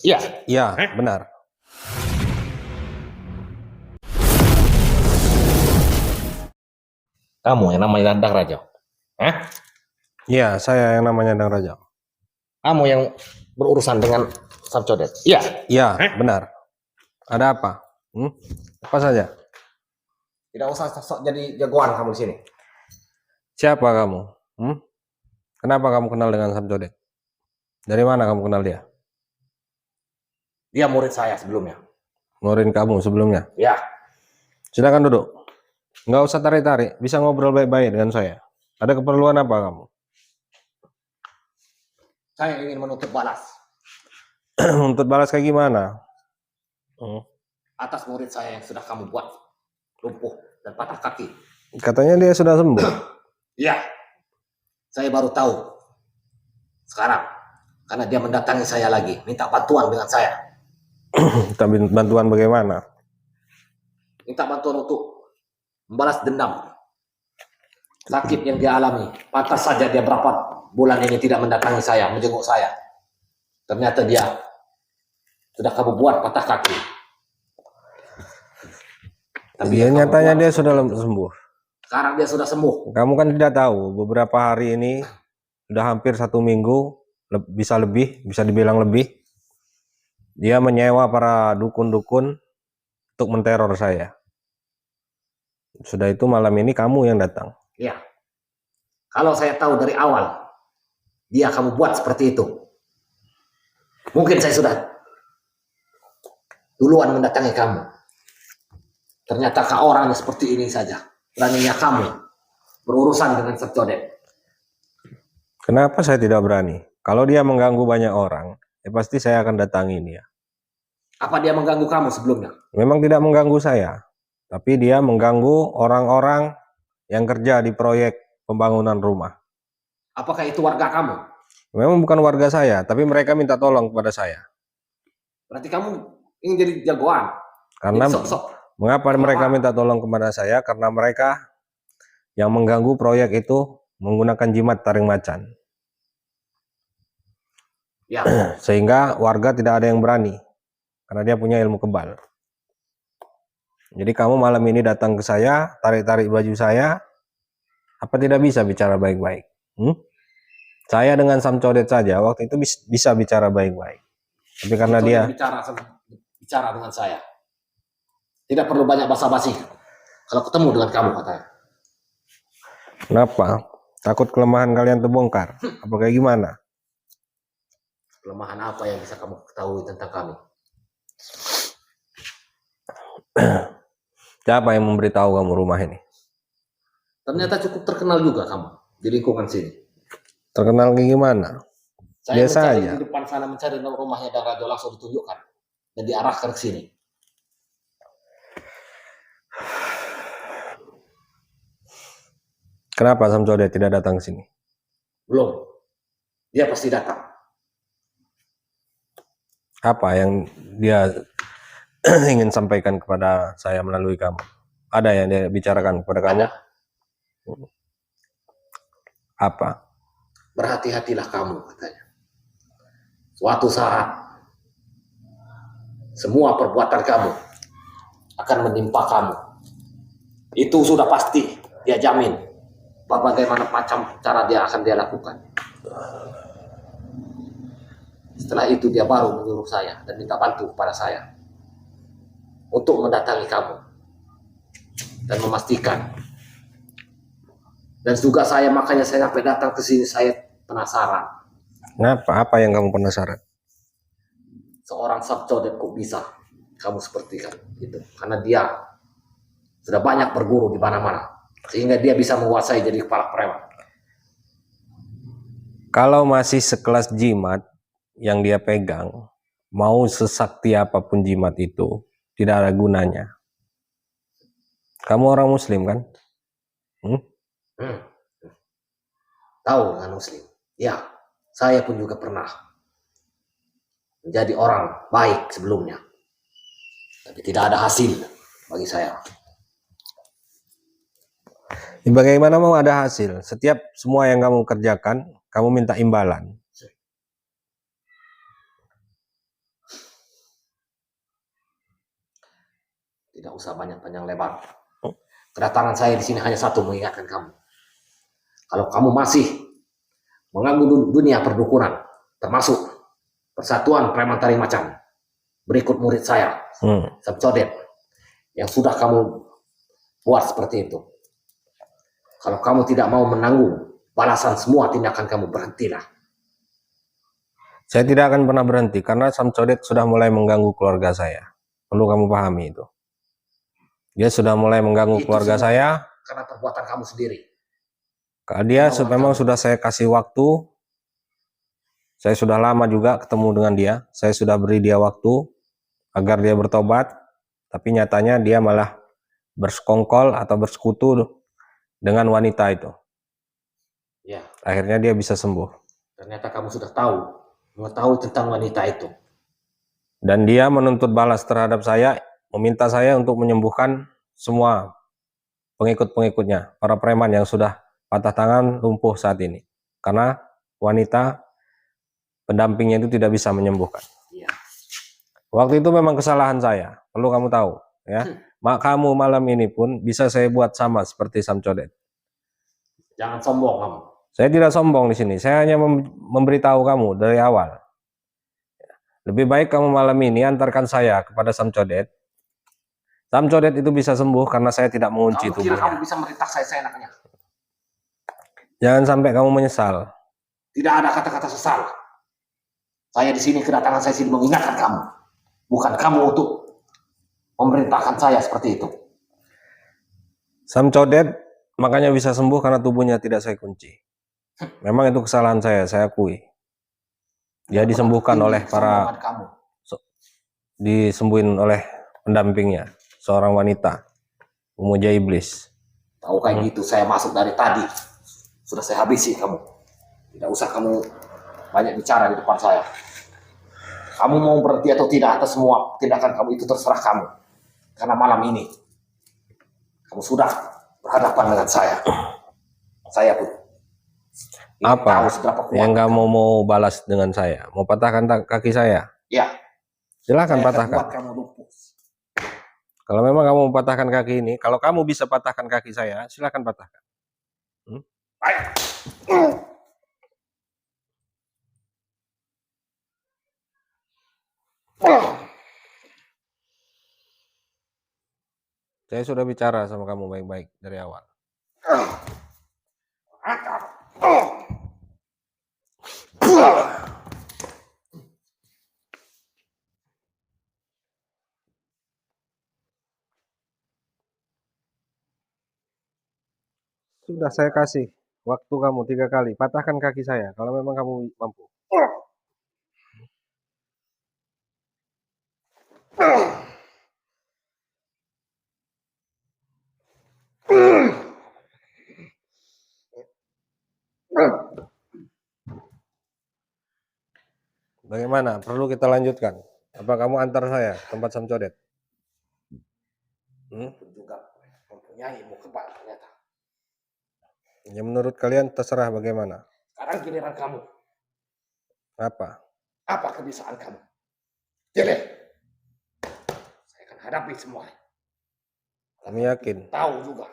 Iya. Iya, benar. Kamu yang namanya Dandang Raja. Hah? Iya, saya yang namanya Dang Raja. Kamu yang berurusan dengan Samcodet. Iya. Iya, benar. Ada apa? Apa saja? Tidak usah sok jadi jagoan kamu di sini. Siapa kamu? Kenapa kamu kenal dengan Samcodet? Dari mana kamu kenal dia? Dia murid saya sebelumnya. Murid kamu sebelumnya? Ya. Silakan duduk. Nggak usah tarik-tarik. Bisa ngobrol baik-baik dengan saya. Ada keperluan apa kamu? Saya ingin menuntut balas Untuk balas kayak gimana? atas murid saya yang sudah kamu buat lumpuh dan patah kaki. Katanya dia sudah sembuh. Iya. Saya baru tahu sekarang karena dia mendatangi saya lagi, minta bantuan dengan saya. Minta bantuan bagaimana? Minta bantuan untuk membalas dendam sakit yang dia alami. Pantas saja dia berapa bulan ini tidak mendatangi saya, menjenguk saya. Ternyata dia sudah kamu buat patah kaki. Tapi dia nyatanya dia sudah sembuh. Sekarang dia sudah sembuh. Kamu kan tidak tahu, beberapa hari ini sudah hampir 1 minggu, bisa lebih, bisa dibilang lebih. Dia menyewa para dukun-dukun untuk menteror saya. Sudah itu malam ini kamu yang datang. Ya. Kalau saya tahu dari awal dia kamu buat seperti itu, mungkin saya sudah duluan mendatangi kamu. Ternyata orangnya seperti ini saja. Beraninya kamu berurusan dengan Samcodet. Kenapa saya tidak berani? Kalau dia mengganggu banyak orang, ya pasti saya akan datangi dia. Apa dia mengganggu kamu sebelumnya? Memang tidak mengganggu saya, tapi dia mengganggu orang-orang yang kerja di proyek pembangunan rumah. Apakah itu warga kamu? Memang bukan warga saya, tapi mereka minta tolong kepada saya. Berarti kamu ingin jadi jagoan. Karena Jadi sok-sok. mengapa mereka minta tolong kepada saya? Karena mereka yang mengganggu proyek itu menggunakan jimat taring macan. Ya. Sehingga warga tidak ada yang berani. Karena dia punya ilmu kebal. Jadi kamu malam ini datang ke saya, tarik-tarik baju saya. Apa tidak bisa bicara baik-baik? Saya dengan Samcodet saja waktu itu bisa bicara baik-baik. Tapi karena dia bicara dengan saya. Tidak perlu banyak basa-basi. Kalau ketemu dengan kamu katanya. Kenapa? Takut kelemahan kalian terbongkar? Apa kayak gimana? Kelemahan apa yang bisa kamu ketahui tentang kami? Siapa yang memberitahu kamu rumah ini? Ternyata cukup terkenal juga kamu di lingkungan sini. Terkenal kayak gimana? Saya Biasa mencari aja. di depan sana, mencari rumahnya Dang Rajo, langsung ditunjukkan dan diarahkan ke sini. Kenapa Samcodet tidak datang ke sini? Belum. Dia pasti datang. Apa yang dia ingin sampaikan kepada saya melalui kamu? Ada yang dia bicarakan kepada kamu? Ada. Apa? Berhati-hatilah kamu katanya. Suatu saat semua perbuatan kamu akan menimpa kamu. Itu sudah pasti, dia jamin. Bagaimana macam cara dia akan dia lakukan. Setelah itu dia baru menyuruh saya dan minta bantu kepada saya untuk mendatangi kamu dan memastikan. Dan juga saya, makanya saya sampai datang ke sini, saya penasaran. Kenapa? Apa yang kamu penasaran? Seorang Samcodet kok bisa kamu seperti kan gitu. Karena dia sudah banyak berguru di mana-mana sehingga dia bisa menguasai jadi kepala preman. Kalau masih sekelas jimat yang dia pegang, mau sesakti apapun jimat itu, tidak ada gunanya. Kamu orang Muslim kan? Tahu dengan Muslim? Ya, saya pun juga pernah menjadi orang baik sebelumnya. Tapi tidak ada hasil bagi saya. Bagaimana mau ada hasil? Setiap semua yang kamu kerjakan, kamu minta imbalan. Tidak usah banyak panjang lebar. Kedatangan saya di sini hanya satu, mengingatkan kamu. Kalau kamu masih mengganggu dunia perdukunan, termasuk Persatuan Preman Taring Macan, berikut murid saya, Samcodet, yang sudah kamu buat seperti itu. Kalau kamu tidak mau menanggung balasan semua tindakan kamu, berhentilah. Saya tidak akan pernah berhenti karena Samcodet sudah mulai mengganggu keluarga saya. Perlu kamu pahami itu. Dia sudah mulai mengganggu Itu keluarga semua saya. karena perbuatan kamu sendiri. Kalau dia Kemauan memang kamu. sudah saya kasih waktu. Saya sudah lama juga ketemu dengan dia. Saya sudah beri dia waktu agar dia bertobat. Tapi nyatanya dia malah bersekongkol atau bersekutu dengan wanita itu. Ya, Akhirnya dia bisa sembuh. ternyata kamu sudah mengetahui tentang wanita itu. Dan dia menuntut balas terhadap saya, meminta saya untuk menyembuhkan semua pengikut-pengikutnya, para preman yang sudah patah tangan, lumpuh saat ini. Karena wanita pendampingnya itu tidak bisa menyembuhkan. Ya. Waktu itu memang kesalahan saya, perlu kamu tahu. Ya, kamu malam ini pun bisa saya buat sama seperti Samcodet. Jangan sombong kamu. Saya tidak sombong di sini, saya hanya memberitahu kamu dari awal. Lebih baik kamu malam ini antarkan saya kepada Samcodet. Samcodet itu bisa sembuh karena saya tidak mengunci Kamu kira tubuhnya. kamu bisa merintah saya seenaknya? Jangan sampai kamu menyesal. Tidak ada kata-kata sesal. Saya di sini, kedatangan saya sini mengingatkan kamu. Bukan kamu untuk memerintahkan saya seperti itu. Samcodet makanya bisa sembuh karena tubuhnya tidak saya kunci. Memang itu kesalahan saya akui. Dia disembuhkan oleh disembuhin oleh pendampingnya, seorang wanita, pemuja iblis. Tahu kayak gitu, saya masuk dari tadi. Sudah saya habisi kamu. Tidak usah kamu banyak bicara di depan saya. Kamu mau berhenti atau tidak atas semua tindakan kamu itu terserah kamu. Karena malam ini kamu sudah berhadapan dengan saya. Saya pun apa yang kamu mau balas dengan saya? Mau patahkan kaki saya? Ya. Silahkan patahkan. Kamu lumpuh. Kalau memang kamu mau patahkan kaki ini, kalau kamu bisa patahkan kaki saya, silahkan patahkan. Saya sudah bicara sama kamu baik-baik dari awal. Sudah saya kasih waktu kamu 3 kali. Patahkan kaki saya kalau memang kamu mampu. Bagaimana? Perlu kita lanjutkan? Apa kamu antar saya ke tempat Samcodet? Juga mempunyai ilmu kebal ternyata. Ya menurut kalian terserah bagaimana. Sekarang giliran kamu. Apa? Apa kebiasaan kamu? Jelek. Saya akan hadapi semua. Kami yakin. Tahu juga.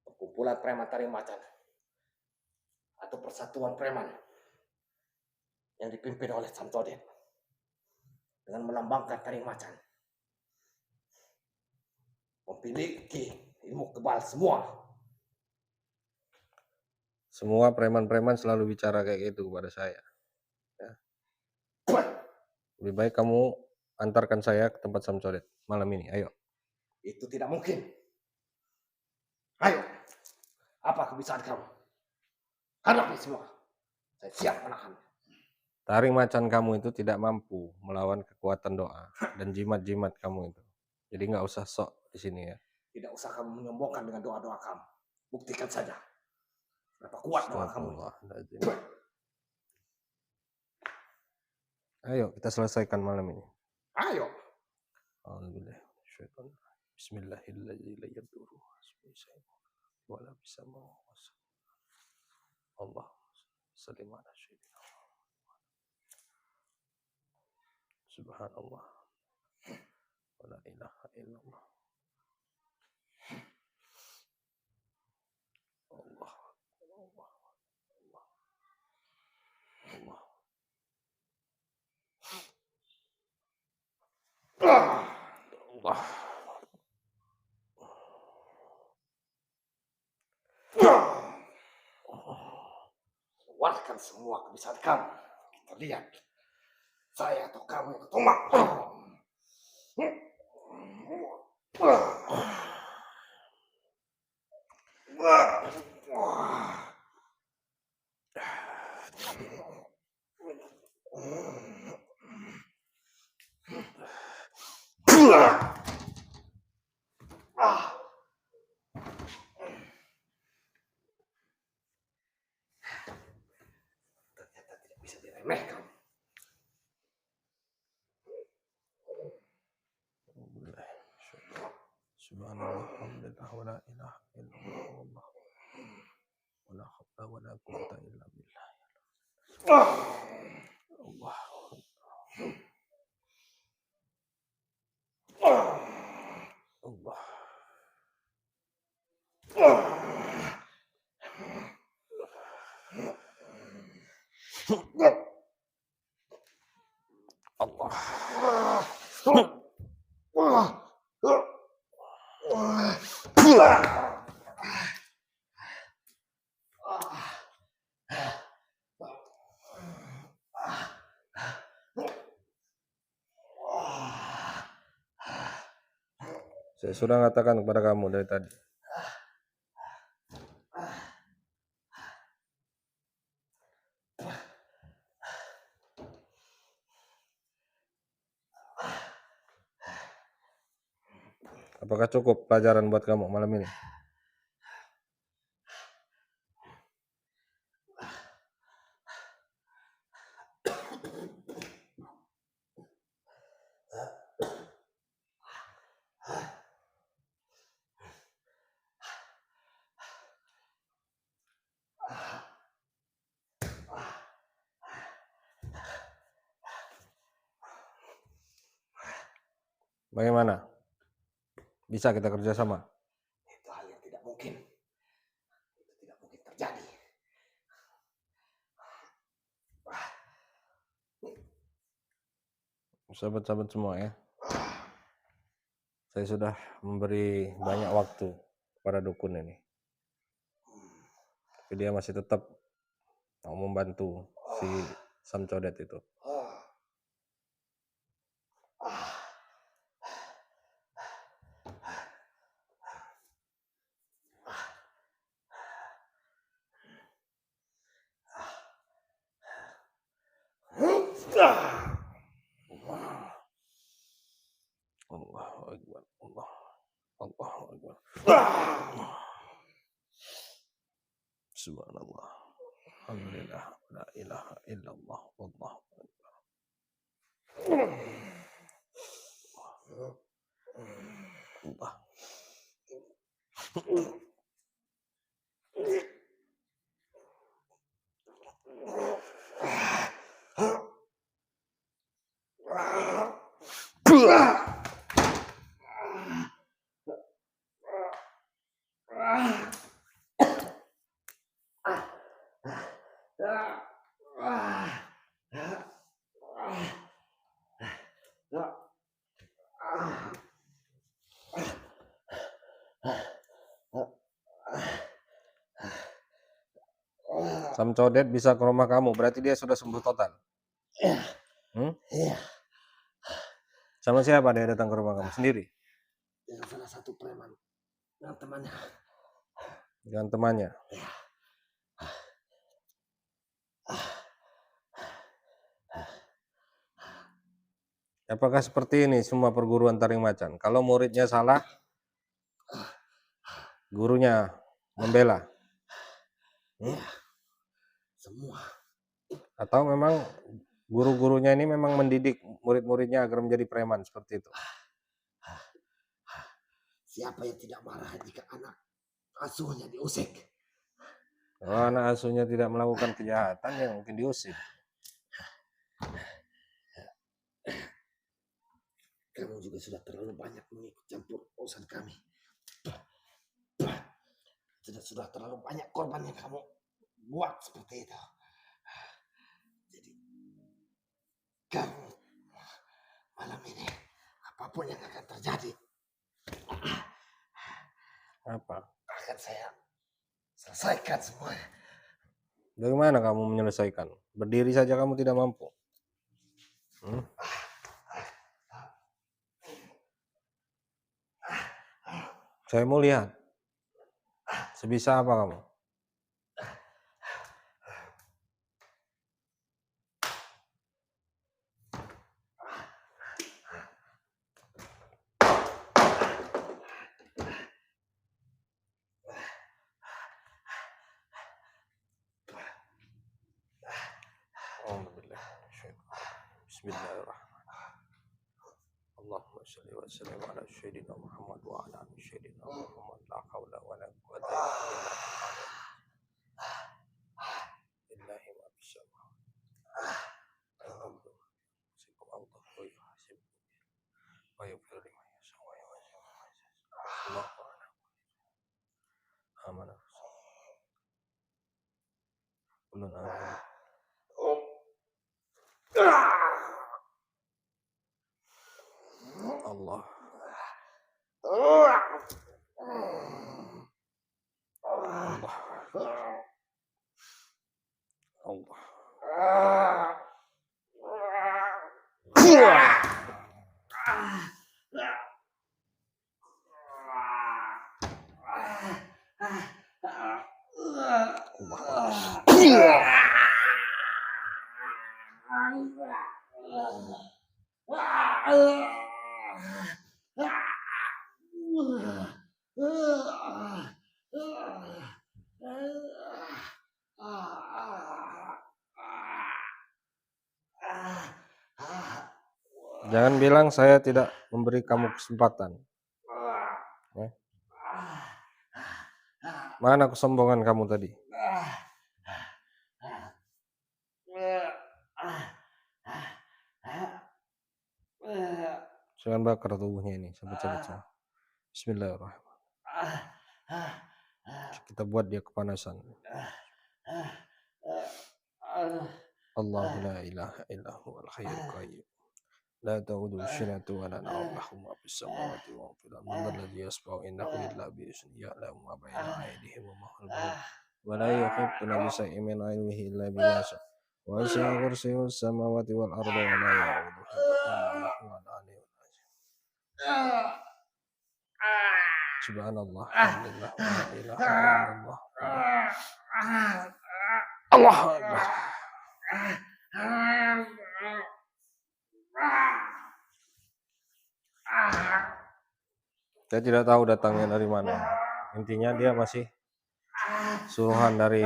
Perkumpulan preman taring macan atau persatuan preman yang dipimpin oleh Samcodet dengan melambangkan taring macan memiliki ilmu kebal semua. Semua preman-preman selalu bicara kayak gitu kepada saya. Ya. Lebih baik kamu antarkan saya ke tempat Samcodet malam ini. Ayo. Itu tidak mungkin. Ayo. Apa kebiasaan kamu? Hadapi semua. Saya siap menahan. Taring macan kamu itu tidak mampu melawan kekuatan doa dan jimat-jimat kamu itu. Jadi nggak usah sok di sini ya. Tidak usah kamu menyombongkan dengan doa-doa kamu. Buktikan saja. Berapa kuat doa kamu. Ayo kita selesaikan malam ini. Ayo. Bismillahirrahmanirrahim. Allah Subhanallah. la ilaha illallah. Allah, Allah, Allah, Allah. Keluarkan semua kebiasaan kamu. Kita lihat. Saya atau kamu yang ketumak. Ternyata tidak bisa diremehkan. Subhanallah, alhamdulillah, wa la ilaha illallah, wallah, wa la hawla wa la quwwata illa billah. Allah. Allah. Saya sudah katakan kepada kamu dari tadi. Apakah cukup pelajaran buat kamu malam ini? Bagaimana? Bisa kita kerjasama? Itu hal yang tidak mungkin. Itu tidak mungkin terjadi. Sahabat-sahabat semua ya. Saya sudah memberi banyak waktu kepada dukun ini. Tapi dia masih tetap mau membantu si Samcodet itu. Allahu Akbar. Allahu Akbar. Subhanallah. Alhamdulillah. La ilaha illallah. Wallahu Akbar. Allah. Samcodet bisa ke rumah kamu, berarti dia sudah sembuh total. Iya. Sama siapa dia datang ke rumah kamu? Sendiri? Dengan salah satu preman. Dengan temannya. Dengan temannya? Apakah seperti ini semua perguruan taring macan? Kalau muridnya salah, gurunya membela? Semua. Atau memang guru-gurunya ini memang mendidik murid-muridnya agar menjadi preman seperti itu? Siapa yang tidak marah jika anak asuhnya diusik? Kalau anak asuhnya tidak melakukan kejahatan, ya mungkin diusir. Kamu juga sudah terlalu banyak mengikut campur urusan kami. Sudah terlalu banyak korban yang kamu buat seperti itu. Jadi kamu malam ini apapun yang akan terjadi Apa? akan saya selesaikan semuanya. Bagaimana kamu menyelesaikan? Berdiri saja kamu tidak mampu. Saya mau lihat. Sebisa apa kamu? Bismillahirrahmanirrahim. Allahumma shalli wa sallim ala sayyidina Muhammad wa ala ali sayyidina Muhammad. La haula wa la quwwata illa billah. Ma fis samawati wa yaghfiru liman yasha wa yu'adhibu man yasha. Allahu amana. Kullun amin. Allah. Allah. Jangan bilang saya tidak memberi kamu kesempatan. Ya. Mana kesombongan kamu tadi? Jangan bakar tubuhnya ini, sabut-sabut. Bismillahirrahmanirrahim. Kita buat dia kepanasan. Allahu la ilaha illa huwal hayyul qayyum. La ta'uduhu sinatun wa la nawm, lahu ma fis samawati wa ma fil ardi. Man alladhi yashfa'u indahu illa bi idhnihi, ya'lamu ma bayna aydihim wa ma khalfahum, wa la yuhituna bi shay'in min 'ilmihi illa bima sha'a. Wa wasi'a kursiyyuhu as-samawati wal arda wa la ya'uduhu hifdhuhuma wa huwal 'aliyyul 'azim. Subhanallah, alhamdulillah, la ilaha illallah. Allahu akbar. Saya tidak tahu datangnya dari mana. Intinya dia masih suruhan dari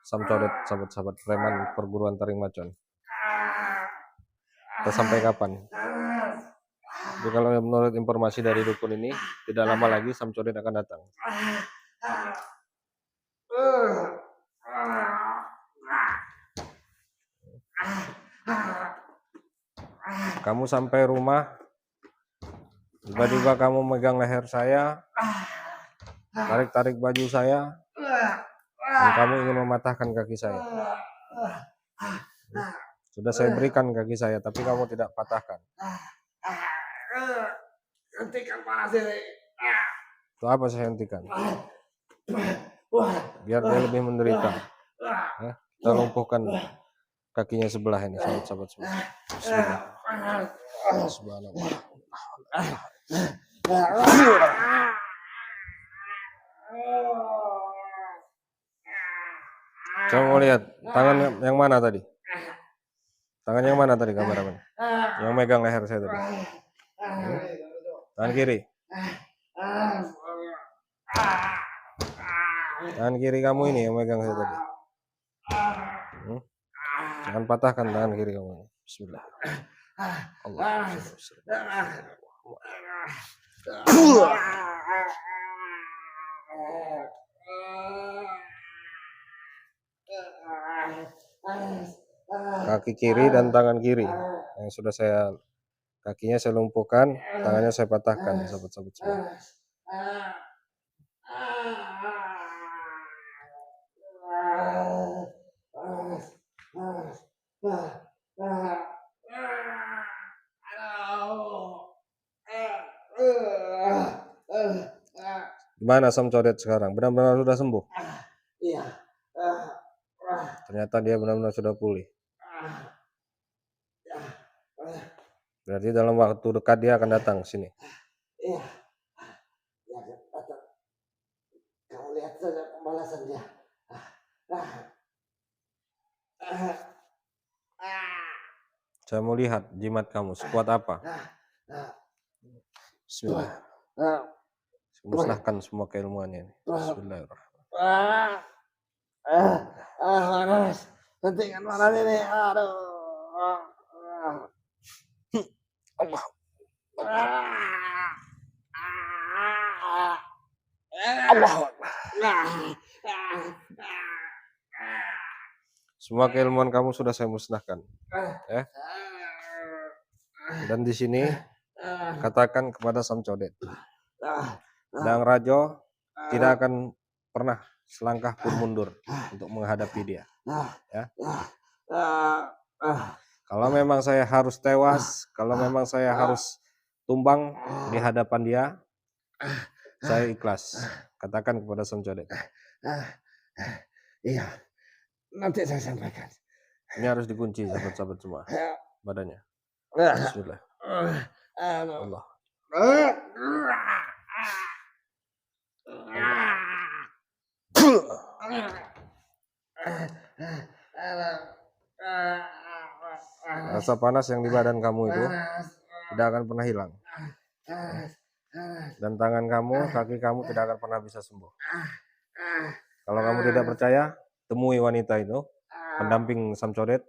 Samcodet, sahabat-sahabat preman perguruan Taring Macon. Kita sampai kapan? Jadi kalau menurut informasi dari dukun ini, tidak lama lagi Samcodet akan datang. Kamu sampai rumah, tiba-tiba kamu megang leher saya, tarik-tarik baju saya, dan kamu ingin mematahkan kaki saya. Sudah saya berikan kaki saya, tapi kamu tidak patahkan. Hentikan panas ini. Itu apa saya hentikan? Biar dia lebih menderita. Ya, kita lumpuhkan kakinya sebelah ini, sahabat-sahabat semua. Bismillah. Subhanallah. Coba mau lihat tangan yang mana tadi? Tangan yang mana tadi, kameramen? Yang megang leher saya tadi. Tangan kiri. Tangan kiri kamu ini yang megang saya tadi. Jangan patahkan tangan kiri kamu. Bismillah. Allah. Kaki kiri dan tangan kiri yang sudah saya Kakinya saya lumpuhkan, tangannya saya patahkan, sahabat-sahabat semua. Gimana Sam Codet sekarang? Benar-benar sudah sembuh? Iya. Ternyata dia benar-benar sudah pulih. Berarti dalam waktu dekat dia akan datang ke sini. Iya. Ya, datang. Kamu lihat saja pembalasan dia. Saya mau lihat jimat kamu sekuat apa. Bismillah. Saya musnahkan semua keilmuannya ini. Bismillahirrahmanirrahim. Panas. Hentikan panas ini. Aduh. Allah. Allah. Semua keilmuan kamu sudah saya musnahkan. Ya. Dan di sini katakan kepada Sam Codet, Dang Rajo tidak akan pernah selangkah pun mundur untuk menghadapi dia. Ya. Kalau memang saya harus tewas, kalau memang saya harus tumbang di hadapan dia, saya ikhlas. Katakan kepada Sam Codet. Iya, nanti saya sampaikan. Ini harus dikunci sahabat-sahabat semua badannya. Bismillah. Allah. Rasa panas yang di badan kamu itu tidak akan pernah hilang. Dan tangan kamu, kaki kamu tidak akan pernah bisa sembuh. Kalau kamu tidak percaya, temui wanita itu, pendamping Sam Codet,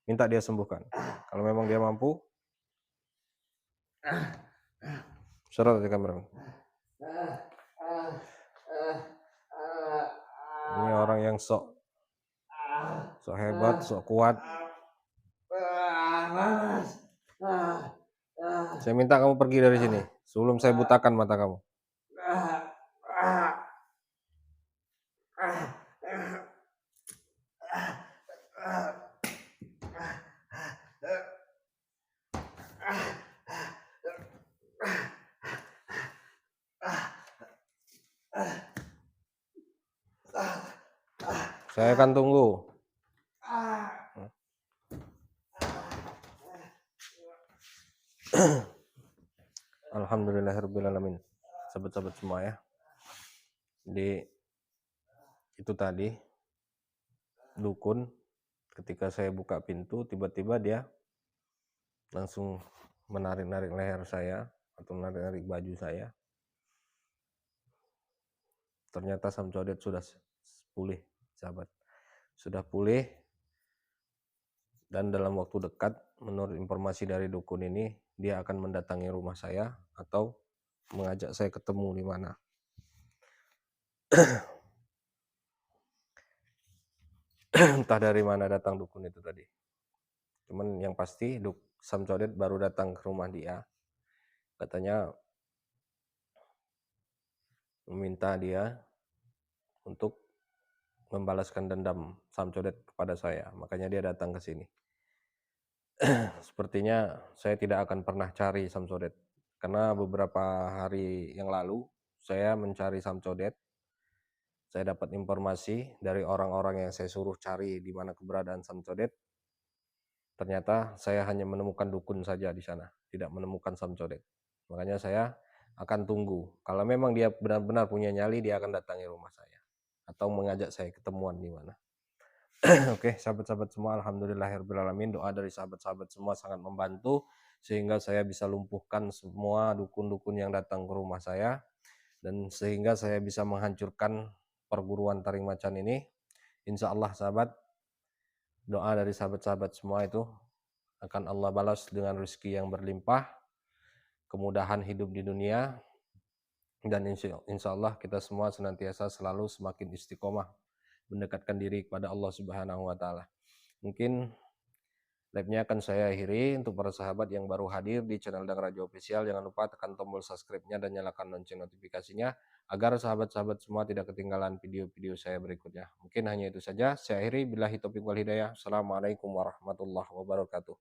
minta dia sembuhkan. Kalau memang dia mampu, sorot di kamera. Ini orang yang sok hebat, sok kuat. Saya minta kamu pergi dari sini sebelum saya butakan mata kamu. Saya akan tunggu. Alhamdulillahirrahmanirrahim. Sahabat-sahabat semua ya. Jadi itu tadi dukun, ketika saya buka pintu, tiba-tiba dia langsung menarik-narik leher saya atau menarik-narik baju saya. Ternyata Sam Codet sudah pulih, sahabat. Sudah pulih, dan dalam waktu dekat, menurut informasi dari dukun ini, dia akan mendatangi rumah saya atau mengajak saya ketemu di mana. Entah dari mana datang dukun itu tadi. Cuman yang pasti Sam Codet baru datang ke rumah dia. Katanya meminta dia untuk membalaskan dendam Sam Codet kepada saya. Makanya dia datang ke sini. Sepertinya saya tidak akan pernah cari Sam Codet. Karena beberapa hari yang lalu saya mencari Sam Codet. Saya dapat informasi dari orang-orang yang saya suruh cari di mana keberadaan Sam Codet. Ternyata saya hanya menemukan dukun saja di sana, tidak menemukan Sam Codet. Makanya saya akan tunggu. Kalau memang dia benar-benar punya nyali, dia akan datangi rumah saya atau mengajak saya ketemuan di mana. Oke, sahabat-sahabat semua, alhamdulillahirrahmanirrahim. Doa dari sahabat-sahabat semua sangat membantu sehingga saya bisa lumpuhkan semua dukun-dukun yang datang ke rumah saya, dan sehingga saya bisa menghancurkan perguruan taring macan ini. Insya Allah sahabat, doa dari sahabat-sahabat semua itu akan Allah balas dengan rezeki yang berlimpah, kemudahan hidup di dunia, dan insya Allah kita semua senantiasa selalu semakin istiqomah mendekatkan diri kepada Allah Subhanahu wa Ta'ala. Mungkin Live-nya akan saya akhiri. Untuk para sahabat yang baru hadir di channel Dang Rajo Official, jangan lupa tekan tombol subscribe-nya dan nyalakan lonceng notifikasinya agar sahabat-sahabat semua tidak ketinggalan video-video saya berikutnya. Mungkin hanya itu saja. Saya akhiri. Billahi taufiq wal hidayah. Assalamualaikum warahmatullahi wabarakatuh.